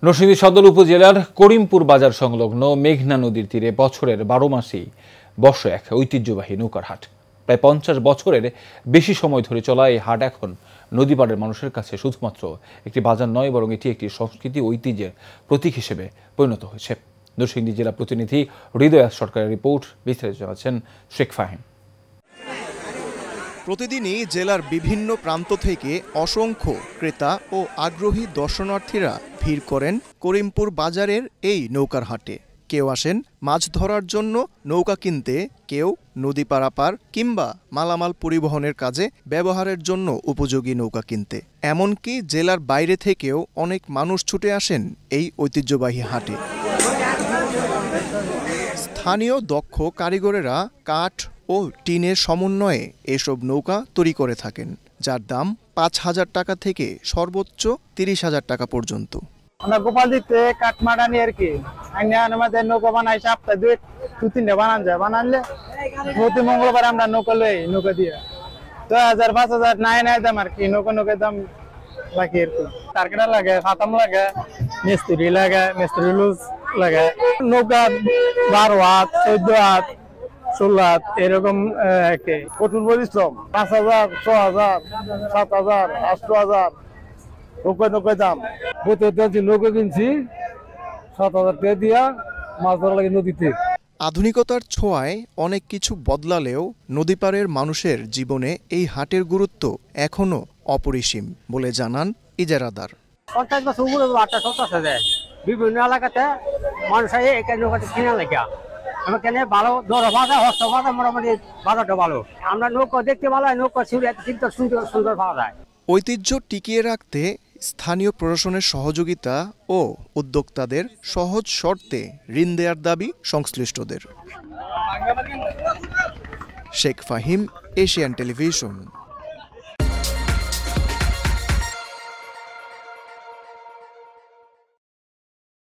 নরসিংদী সদর উপজেলার করিমপুর বাজার সংলগ্ন মেঘনা নদীর তীরে বছরের ১২ মাসেই বসে এক ঐতিহ্যবাহী নৌকার হাট। প্রায় ৫০ বছরের বেশি সময় ধরে চলা এই হাট এখন নদীপাড়ের মানুষের কাছে শুধুমাত্র একটি বাজার নয়, বরং এটি একটি সংস্কৃতি ঐতিহ্যের প্রতীক হিসেবে পরিণত হয়েছে। নরসিংদী জেলা প্রতিনিধি হৃদয় সরকারের রিপোর্ট, বিস্তারিত জানাচ্ছেন শেখ ফাহিম। প্রতিদিনই জেলার বিভিন্ন প্রান্ত থেকে অসংখ্য ক্রেতা ও আগ্রহী দর্শনার্থীরা ভিড় করেন করিমপুর বাজারের এই নৌকার হাটে। কেউ আসেন মাছ ধরার জন্য নৌকা কিনতে, কেউ নদী পারাপার কিংবা মালামাল পরিবহনের কাজে ব্যবহারের জন্য উপযোগী নৌকা কিনতে। এমনকি জেলার বাইরে থেকেও অনেক মানুষ ছুটে আসেন এই ঐতিহ্যবাহী হাটে। স্থানীয় দক্ষ কারিগরেরা কাঠ ও টিনের সমন্বয়ে এসব নৌকা তৈরি করে থাকেন, যার দাম ৫,০০০ টাকা থেকে সর্বোচ্চ ৩০,০০০ টাকা পর্যন্ত। আমরা গোপাল দিতে কাঠমাটা নিয়ে আর কি আমাদের নৌকা বানাই, সপ্তাহে দু তিনটা বানান যায়। বানালে প্রতি মঙ্গলবার আমরা নৌকা লই, নৌকা দিয়ে ২,০০০ ৫,০০০ নাই দাম আর কি। নৌকা দাম লাগে আর কি। টার্গেট লাগে, ফাতাম লাগে, মিস্ত্রি লাগে, মিস্ত্রি লুজ লাগে। নৌকা ১২ হাত, ১৪ হাত, ১৬ হাত এরকম। কঠোর পরিশ্রম। ৫,০০০, ৬,০০০, ৭,০০০, ৮,০০০ নৌকা দাম। নৌকা কিনছি ৭,০০০ টাকা দিয়া মাছ ধরা লাগে নদীতে। আধুনিকতার ছোঁয়ায় অনেক কিছু বদলালেও নদীপাড়ের মানুষের জীবনে এই হাটের গুরুত্ব এখনো অপরিসীম বলে জানান ইজারাদার। ৫০ বছর উপরে হাটটা চলতেছে যে বিভিন্ন এলাকাতে মানুষ এখানে নৌকাতে কিনা লাগে। আমাকে ভালো দর বাজার, হস্ত বাজার, মোটামুটি বাজারটা ভালো। আমরা নৌকা দেখতে ভালো হয়, নৌকা সুন্দর সুন্দর পাওয়া যায়। ঐতিহ্য টিকিয়ে রাখতে স্থানীয় প্রশাসনের সহযোগিতা ও উদ্যোক্তাদের সহজ শর্তে ঋণ দেওয়ার দাবি সংশ্লিষ্টদের। Sheikh Fahim, Asian television.